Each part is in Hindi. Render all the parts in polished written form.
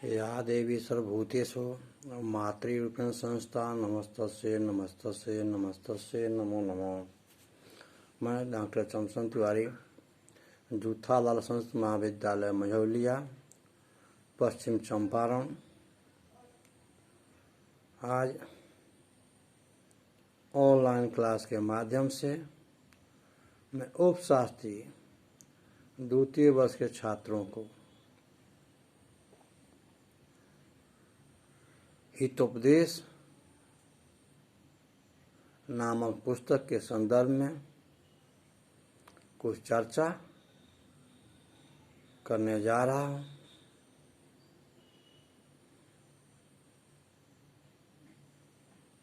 या देवी सर्वभूतेषु मातृरूपेण संस्था नमस्तस्यै नमस्तस्यै नमस्तस्यै नमो नमः। मैं डॉक्टर चमसन तिवारी, जूथालाल संस्कृत महाविद्यालय मझौलिया, पश्चिम चंपारण। आज ऑनलाइन क्लास के माध्यम से मैं उपशास्त्री द्वितीय वर्ष के छात्रों को हितोपदेश नामक पुस्तक के संदर्भ में कुछ चर्चा करने जा रहा हूँ।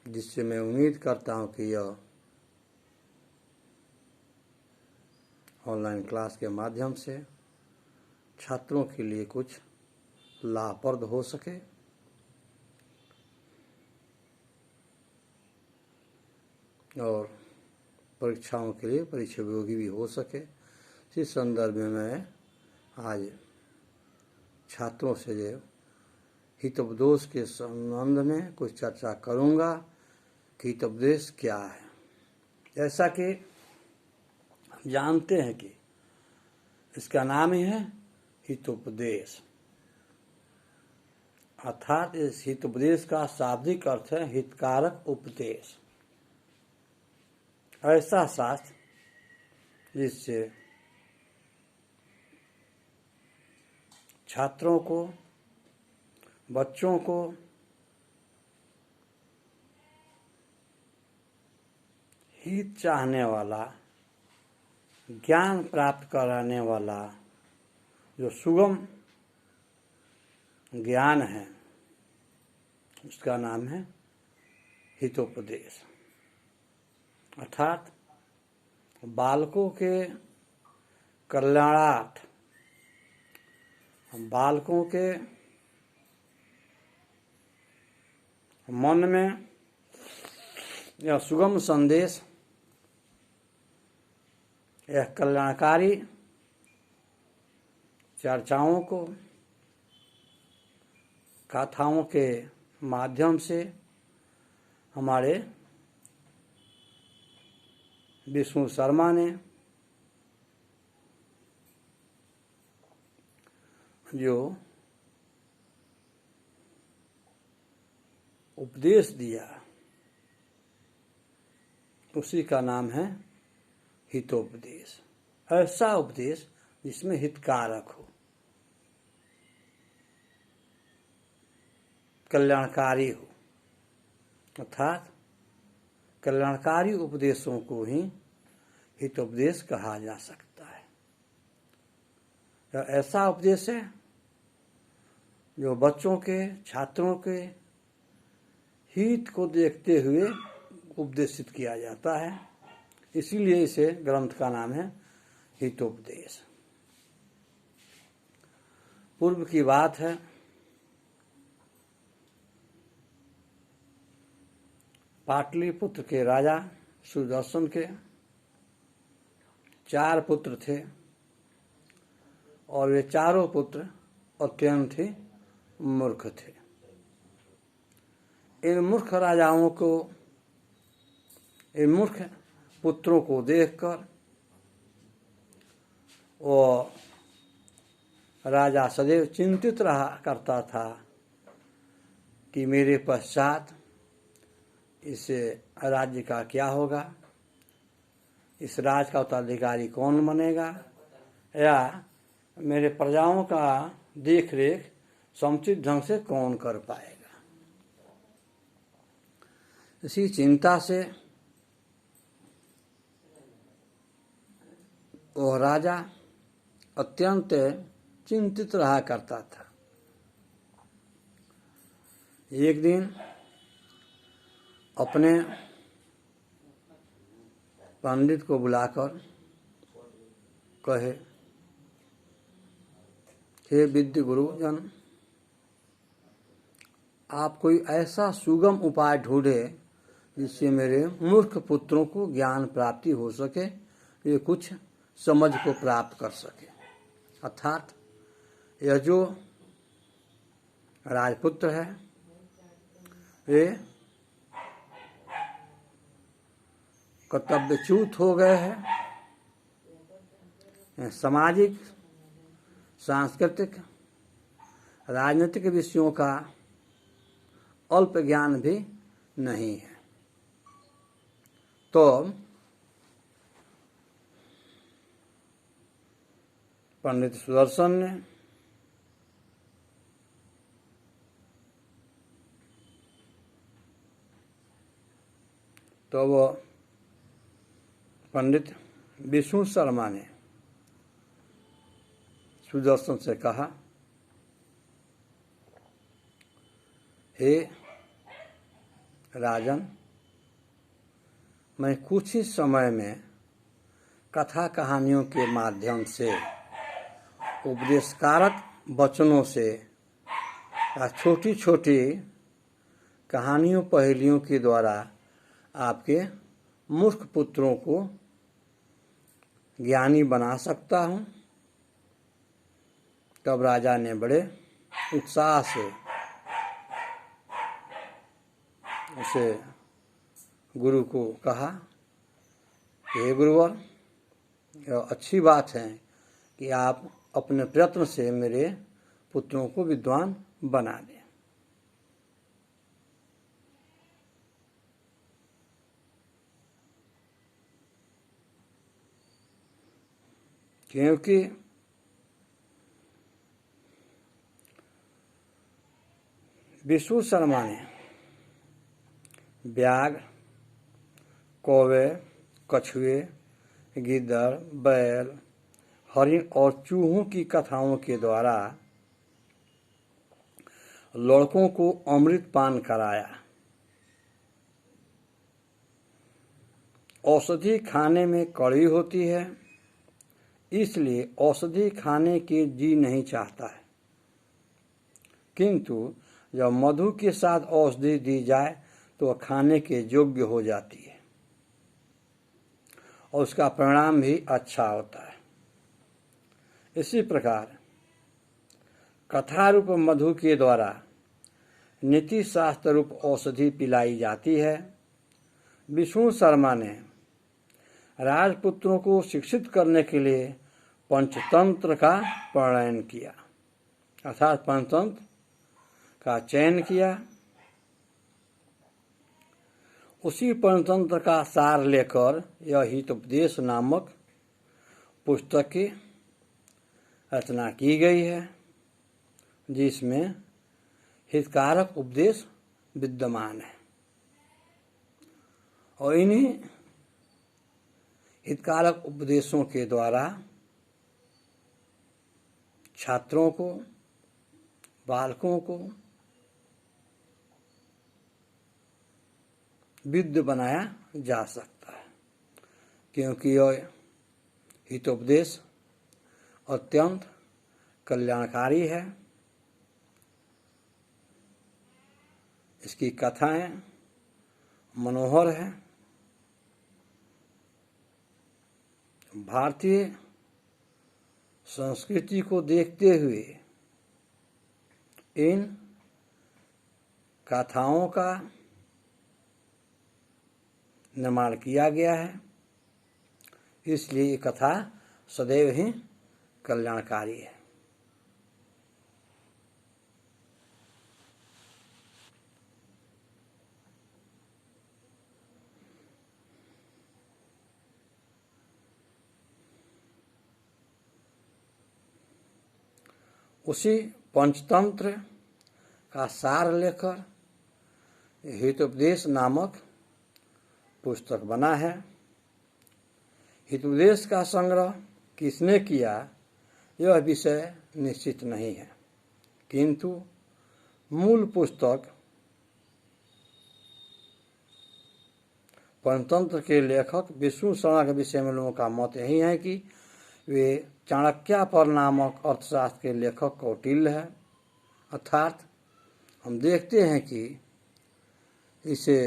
जिससे मैं उम्मीद करता हूँ कि यह ऑनलाइन क्लास के माध्यम से छात्रों के लिए कुछ लाभप्रद हो सके और परीक्षाओं के लिए परीक्षा योगी भी हो सके। इस संदर्भ में मैं आज छात्रों से जो हितोपदेश के संबंध में कुछ चर्चा करूंगा कि हितोपदेश क्या है। जैसा कि हम जानते हैं कि इसका नाम ही है हितोपदेश, अर्थात इस हितोपदेश का शाब्दिक अर्थ है हितकारक उपदेश। ऐसा शास्त्र जिससे छात्रों को, बच्चों को हित चाहने वाला, ज्ञान प्राप्त कराने वाला जो सुगम ज्ञान है, उसका नाम है हितोपदेश। अर्थात बालकों के कल्याणार्थ, बालकों के मन में यह सुगम संदेश, यह कल्याणकारी चर्चाओं को कथाओं के माध्यम से हमारे विष्णु शर्मा ने जो उपदेश दिया, उसी का नाम है हितोपदेश। ऐसा उपदेश जिसमें हितकारक हो, कल्याणकारी हो, अर्थात कल्याणकारी उपदेशों को ही हितोपदेश कहा जा सकता है। यह ऐसा उपदेश है जो बच्चों के, छात्रों के हित को देखते हुए उपदेशित किया जाता है। इसीलिए इसे ग्रंथ का नाम है हितोपदेश। पूर्व की बात है, पाटलिपुत्र के राजा सुदर्शन के 4 पुत्र थे और वे चारों पुत्र अत्यंत ही मूर्ख थे। इन मूर्ख राजाओं को, इन मूर्ख पुत्रों को देखकर वो राजा सदैव चिंतित रहा करता था कि मेरे पश्चात इस राज्य का क्या होगा, इस राज का उत्तराधिकारी कौन बनेगा, या मेरे प्रजाओं का देख रेख समुचित ढंग से कौन कर पाएगा। इसी चिंता से वह राजा अत्यंत चिंतित रहा करता था। एक दिन अपने पंडित को बुलाकर कहे, हे विद्य गुरुजन, आप कोई ऐसा सुगम उपाय ढूंढे जिससे मेरे मूर्ख पुत्रों को ज्ञान प्राप्ति हो सके, ये कुछ समझ को प्राप्त कर सके। अर्थात यह जो राजपुत्र है, वे कर्तव्यच्युत हो गए हैं। सामाजिक, सांस्कृतिक, राजनीतिक विषयों का अल्प ज्ञान भी नहीं है। तो पंडित सुदर्शन ने तो वो पंडित विष्णु शर्मा ने सुदर्शन से कहा, हे राजन, मैं कुछ ही समय में कथा कहानियों के माध्यम से, उपदेशकारक वचनों से या छोटी छोटी कहानियों पहेलियों के द्वारा आपके मूर्ख पुत्रों को ज्ञानी बना सकता हूँ। तब राजा ने बड़े उत्साह से उसे गुरु को कहा, हे गुरुवर, यह अच्छी बात है कि आप अपने प्रयत्न से मेरे पुत्रों को विद्वान बना दें। क्योंकि विष्णु शर्मा ने व्याघ्र, कौवे, कछुए, गिद्दड़, बैल, हरिण और चूहों की कथाओं के द्वारा लड़कों को अमृत पान कराया। औषधि खाने में कड़वी होती है, इसलिए औषधि खाने के जी नहीं चाहता है, किंतु जब मधु के साथ औषधि दी जाए तो वह खाने के योग्य हो जाती है और उसका परिणाम भी अच्छा होता है। इसी प्रकार कथा रूप मधु के द्वारा नीति शास्त्र रूप औषधि पिलाई जाती है। विष्णु शर्मा ने राजपुत्रों को शिक्षित करने के लिए पंचतंत्र का प्रणयन किया, अर्थात पंचतंत्र का चयन किया। उसी पंचतंत्र का सार लेकर यह हितोपदेश नामक पुस्तक की रचना की गई है, जिसमें हितकारक उपदेश विद्यमान है। और इन्हीं हितकारक उपदेशों के द्वारा छात्रों को, बालकों को विद्य बनाया जा सकता है, क्योंकि यह हितोपदेश अत्यंत कल्याणकारी है। इसकी कथाएं मनोहर हैं। भारतीय संस्कृति को देखते हुए इन कथाओं का निर्माण किया गया है, इसलिए ये कथा सदैव ही कल्याणकारी है। उसी पंचतंत्र का सार लेकर हितोपदेश नामक पुस्तक बना है। हितोपदेश का संग्रह किसने किया यह विषय निश्चित नहीं है, किंतु मूल पुस्तक पंचतंत्र के लेखक विष्णु शर्मा के विषय में लोगों का मत यही है कि वे चाणक्यापर नामक अर्थशास्त्र के लेखक कौटिल्य है। अर्थात हम देखते हैं कि इसे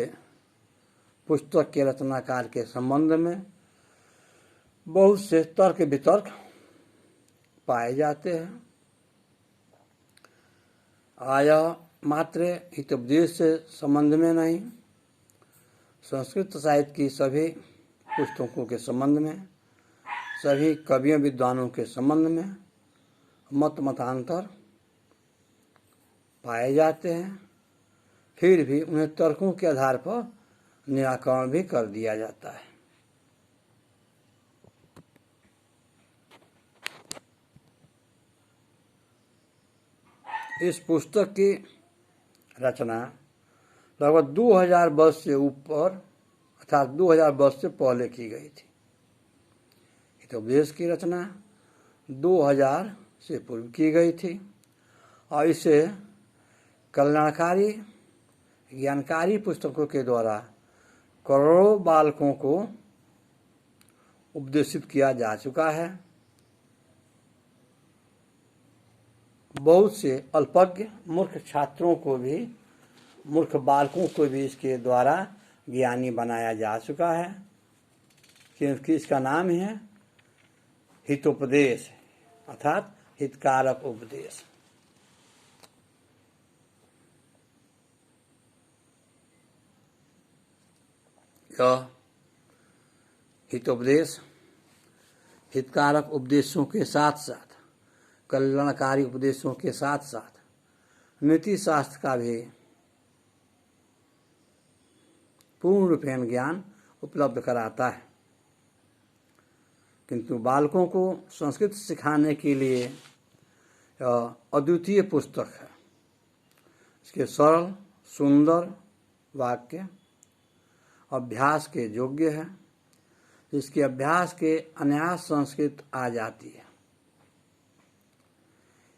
पुस्तक के रचनाकार के संबंध में बहुत से तर्क वितर्क पाए जाते हैं आया मात्र हितोपदेश से संबंध में नहीं, संस्कृत साहित्य की सभी पुस्तकों के संबंध में, सभी कवियों विद्वानों के संबंध में मतांतर पाए जाते हैं। फिर भी उन्हें तर्कों के आधार पर निराकरण भी कर दिया जाता है। इस पुस्तक की रचना लगभग 2000 वर्ष से ऊपर अर्थात 2000 वर्ष से पहले की गई थी। हितोपदेश की रचना 2000 से पूर्व की गई थी और इसे कल्याणकारी ज्ञानकारी पुस्तकों के द्वारा करोड़ों बालकों को उपदेशित किया जा चुका है। बहुत से अल्पज्ञ मूर्ख छात्रों को भी, मूर्ख बालकों को भी इसके द्वारा ज्ञानी बनाया जा चुका है, क्योंकि इसका नाम ही है हितोपदेश अर्थात हितकारक उपदेश। यह हितोपदेश हितकारक उपदेशों के साथ साथ, कल्याणकारी उपदेशों के साथ साथ नीति शास्त्र का भी पूर्ण रूपेण ज्ञान उपलब्ध कराता है। किंतु बालकों को संस्कृत सिखाने के लिए यह अद्वितीय पुस्तक है। इसके सरल सुंदर वाक्य अभ्यास के योग्य है, जिसके अभ्यास के अनायास संस्कृत आ जाती है।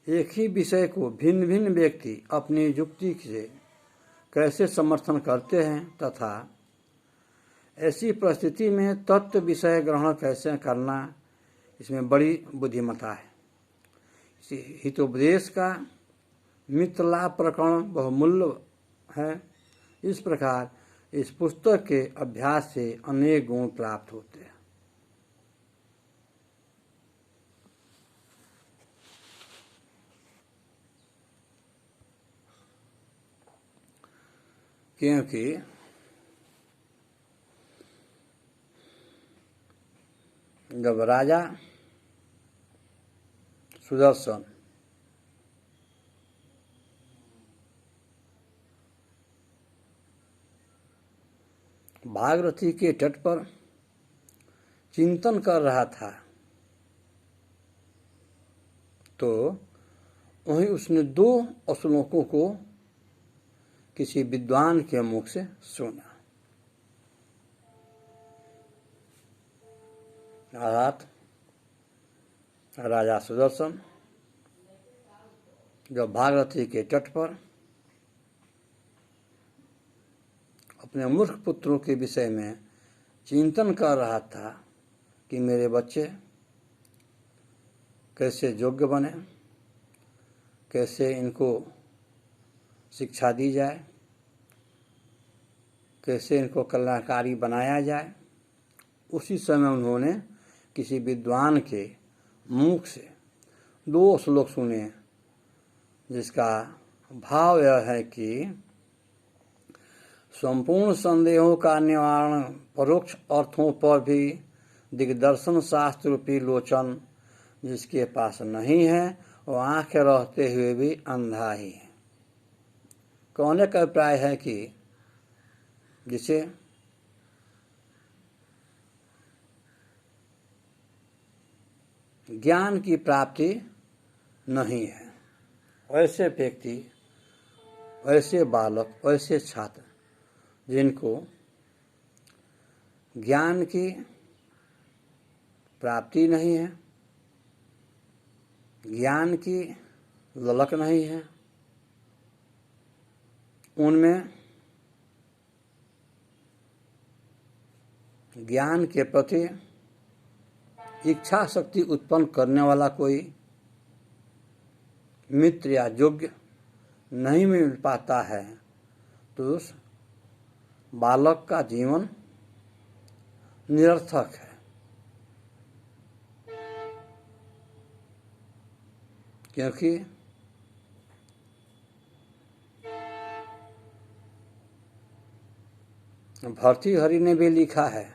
एक ही विषय को भिन्न भिन्न व्यक्ति अपनी युक्ति से कैसे समर्थन करते हैं तथा ऐसी परिस्थिति में तत्व विषय ग्रहण कैसे करना, इसमें बड़ी बुद्धिमत्ता है। हितोपदेश का मित्रलाभ प्रकरण बहुमूल्य है। इस प्रकार इस पुस्तक के अभ्यास से अनेक गुण प्राप्त होते हैं। क्योंकि जब राजा सुदर्शन भागीरथी के तट पर चिंतन कर रहा था तो वहीं उसने 2 श्लोकों को किसी विद्वान के मुख से सुना। अर्थात राजा सुदर्शन जब भागीरथी के तट पर अपने मूर्ख पुत्रों के विषय में चिंतन कर रहा था कि मेरे बच्चे कैसे योग्य बने, कैसे इनको शिक्षा दी जाए, कैसे इनको कल्याणकारी बनाया जाए, उसी समय उन्होंने किसी विद्वान के मुख से 2 श्लोक सुने, जिसका भाव यह है कि संपूर्ण संदेहों का निवारण परोक्ष अर्थों पर भी दिग्दर्शन शास्त्र रूपी लोचन जिसके पास नहीं है वो आंखें रहते हुए भी अंधा ही है। कहने का अभिप्राय है कि जिसे ज्ञान की प्राप्ति नहीं है, वैसे व्यक्ति, वैसे बालक, वैसे छात्र जिनको ज्ञान की प्राप्ति नहीं है, ज्ञान की ललक नहीं है, उनमें ज्ञान के प्रति इच्छा शक्ति उत्पन्न करने वाला कोई मित्र या योग्य नहीं मिल पाता है, तो उस बालक का जीवन निरर्थक है। क्योंकि भर्तृहरि ने भी लिखा है,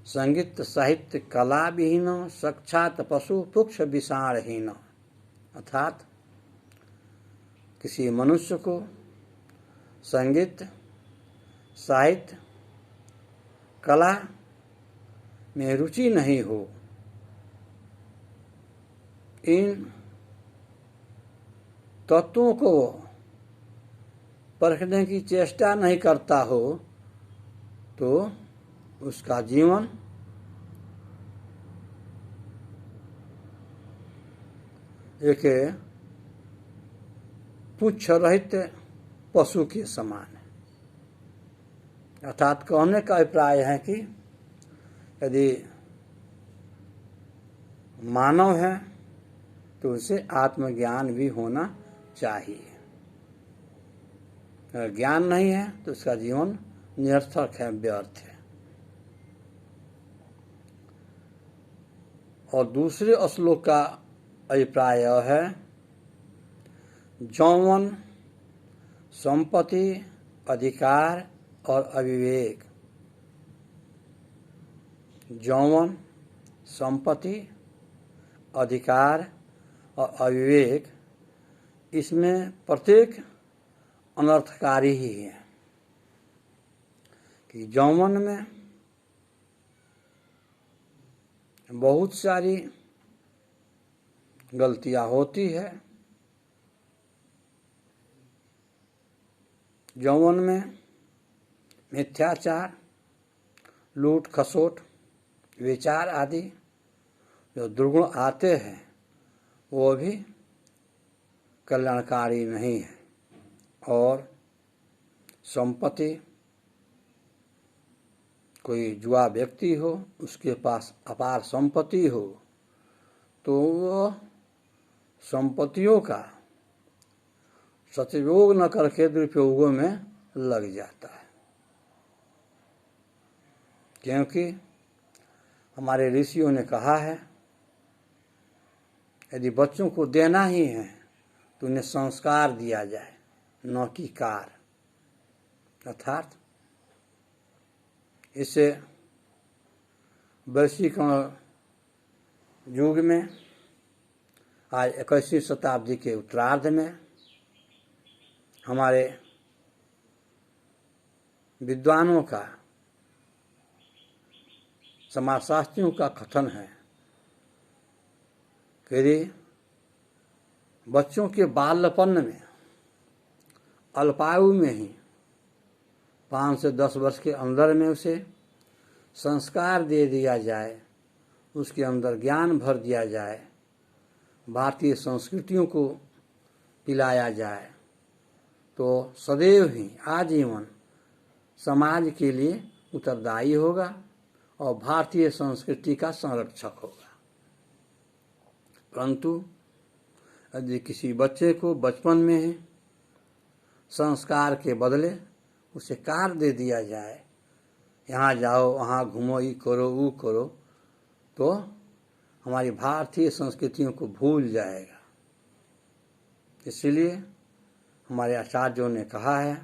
संगीत साहित्य कला विहीन साक्षात पशु पुक्ष विषाणहीन। अर्थात किसी मनुष्य को संगीत साहित्य कला में रुचि नहीं हो, इन तत्वों को परखने की चेष्टा नहीं करता हो, तो उसका जीवन एक पुच्छ रहित पशु के समान है। अर्थात कहने का अभिप्राय है कि यदि मानव है तो उसे आत्मज्ञान भी होना चाहिए। अगर ज्ञान नहीं है तो उसका जीवन निरर्थक है, व्यर्थ है। और दूसरे श्लोक का अभिप्राय यह है, यौवन संपत्ति अधिकार और अविवेक। यौवन संपत्ति अधिकार और अविवेक, इसमें प्रत्येक अनर्थकारी ही है। कि यौवन में बहुत सारी गलतियां होती है। यौवन में मिथ्याचार, लूट खसोट, विचार आदि जो दुर्गुण आते हैं वो भी कल्याणकारी नहीं है। और संपत्ति, कोई जुआ व्यक्ति हो, उसके पास अपार संपत्ति हो, तो वह संपत्तियों का सदुपयोग न करके दुरुपयोगों में लग जाता है। क्योंकि हमारे ऋषियों ने कहा है, यदि बच्चों को देना ही है तो उन्हें संस्कार दिया जाए, न कि कार। अर्थात इससे वैश्विक युग में आज 21वीं शताब्दी के उत्तरार्ध में हमारे विद्वानों का, समाजशास्त्रियों का कथन है कि यदि बच्चों के बाल्यपन में, अल्पायु में ही 5 से 10 वर्ष के अंदर में उसे संस्कार दे दिया जाए, उसके अंदर ज्ञान भर दिया जाए, भारतीय संस्कृतियों को पिलाया जाए, तो सदैव ही आजीवन समाज के लिए उत्तरदायी होगा और भारतीय संस्कृति का संरक्षक होगा। परंतु यदि किसी बच्चे को बचपन में ही संस्कार के बदले उसे कार दे दिया जाए, यहाँ जाओ वहाँ घूमो, ये करो वो करो, तो हमारी भारतीय संस्कृतियों को भूल जाएगा। इसलिए हमारे आचार्यों ने कहा है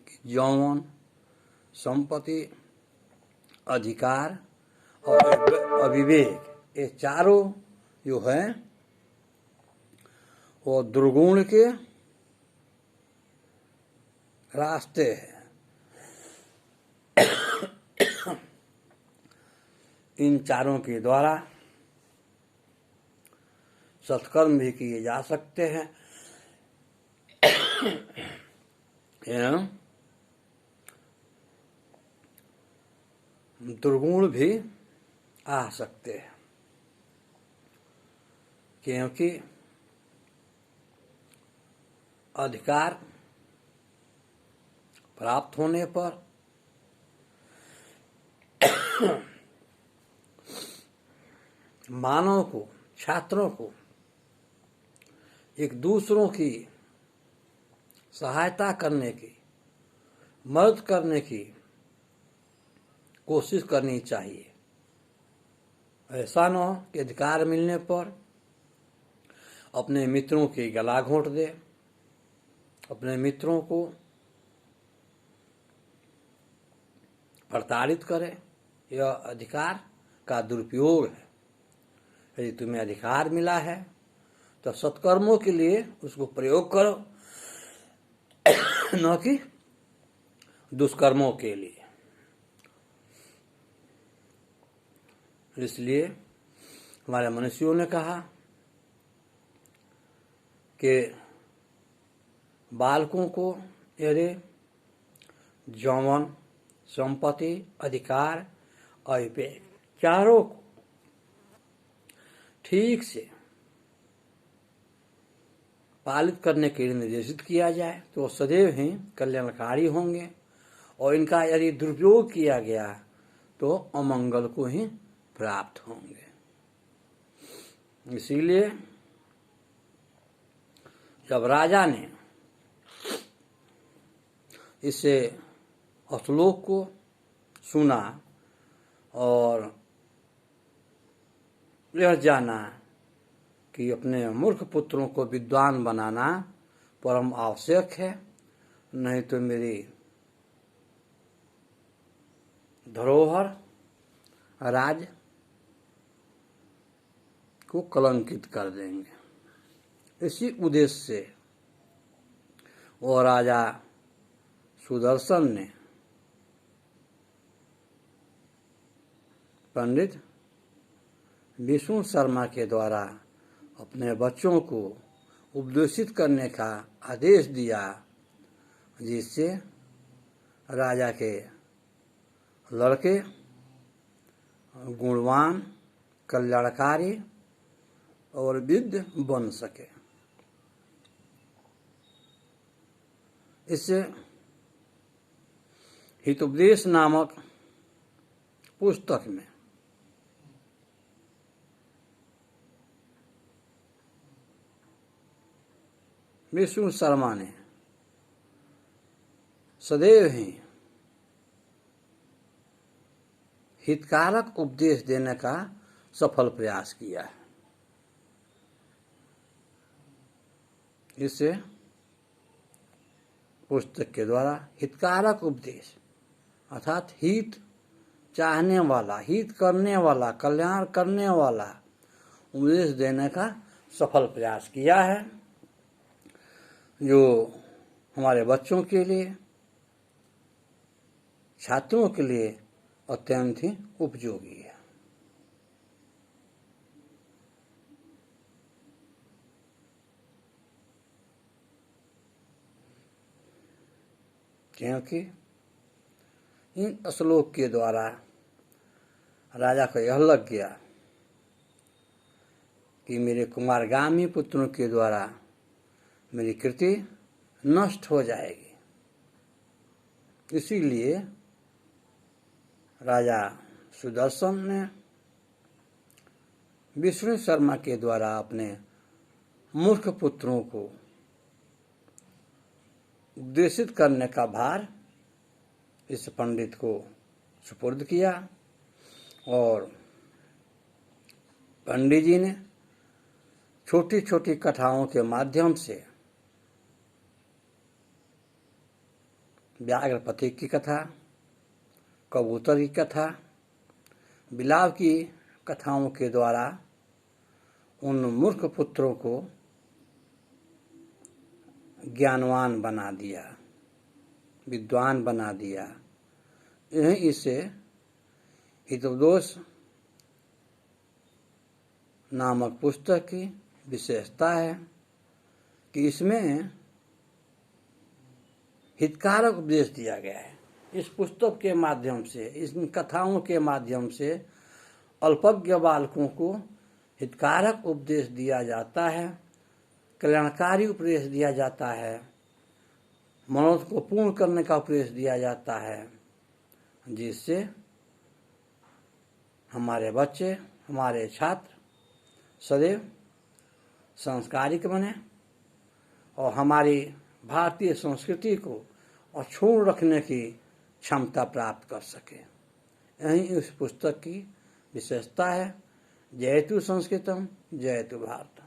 कि यौवन संपत्ति अधिकार और अविवेक, ये चारों जो है वो दुर्गुण के रास्ते हैं। इन चारों के द्वारा सत्कर्म भी किए जा सकते हैं एवं दुर्गुण भी आ सकते हैं। क्योंकि अधिकार प्राप्त होने पर मानव को, छात्रों को एक दूसरों की सहायता करने की, मदद करने की कोशिश करनी चाहिए। ऐसा न हो कि अधिकार मिलने पर अपने मित्रों की गला घोंट दे, अपने मित्रों को प्रताड़ित करे, यह अधिकार का दुरुपयोग है। यदि तुम्हें अधिकार मिला है तो सत्कर्मों के लिए उसको प्रयोग करो, न कि दुष्कर्मों के लिए। इसलिए हमारे मनुष्यों ने कहा कि बालकों को यदि यौवन, संपत्ति, अधिकार और चारों को ठीक से पालित करने के लिए निर्देशित किया जाए तो सदैव ही कल्याणकारी होंगे, और इनका यदि दुरुपयोग किया गया तो अमंगल को ही प्राप्त होंगे। इसीलिए जब राजा ने इस श्लोक को सुना और यह जाना कि अपने मूर्ख पुत्रों को विद्वान बनाना परम आवश्यक है, नहीं तो मेरी धरोहर राज को कलंकित कर देंगे। इसी उद्देश्य से वो राजा सुदर्शन ने पंडित विष्णु शर्मा के द्वारा अपने बच्चों को उपदेशित करने का आदेश दिया, जिससे राजा के लड़के गुणवान, कल्याणकारी और विद्य बन सके। इससे हितोपदेश नामक पुस्तक में विष्णु शर्मा ने सदैव ही हितकारक उपदेश देने का सफल प्रयास किया है। इससे पुस्तक के द्वारा हितकारक उपदेश अर्थात हित चाहने वाला, हित करने वाला, कल्याण करने वाला उपदेश देने का सफल प्रयास किया है, जो हमारे बच्चों के लिए, छात्रों के लिए अत्यंत ही उपयोगी है। क्योंकि इन श्लोक के द्वारा राजा को यह लग गया कि मेरे कुमारगामी पुत्रों के द्वारा मेरी कृति नष्ट हो जाएगी। इसीलिए राजा सुदर्शन ने विष्णु शर्मा के द्वारा अपने मूर्ख पुत्रों को उपदेशित करने का भार इस पंडित को सुपुर्द किया, और पंडित जी ने छोटी छोटी कथाओं के माध्यम से व्याघ्रपति की कथा, कबूतर की कथा, बिलाव की कथाओं के द्वारा उन मूर्ख पुत्रों को ज्ञानवान बना दिया, विद्वान बना दिया। यही इससे हितोपदेश नामक पुस्तक की विशेषता है कि इसमें हितकारक उपदेश दिया गया है। इस पुस्तक के माध्यम से, इन कथाओं के माध्यम से अल्पज्ञ बालकों को हितकारक उपदेश दिया जाता है, कल्याणकारी उपदेश दिया जाता है, मनोरथ को पूर्ण करने का उपदेश दिया जाता है, जिससे हमारे बच्चे, हमारे छात्र सदैव संस्कारिक बने और हमारी भारतीय संस्कृति को अक्षुण्ण रखने की क्षमता प्राप्त कर सके। यही इस पुस्तक की विशेषता है। जयतु संस्कृतम, जयतु भारतम।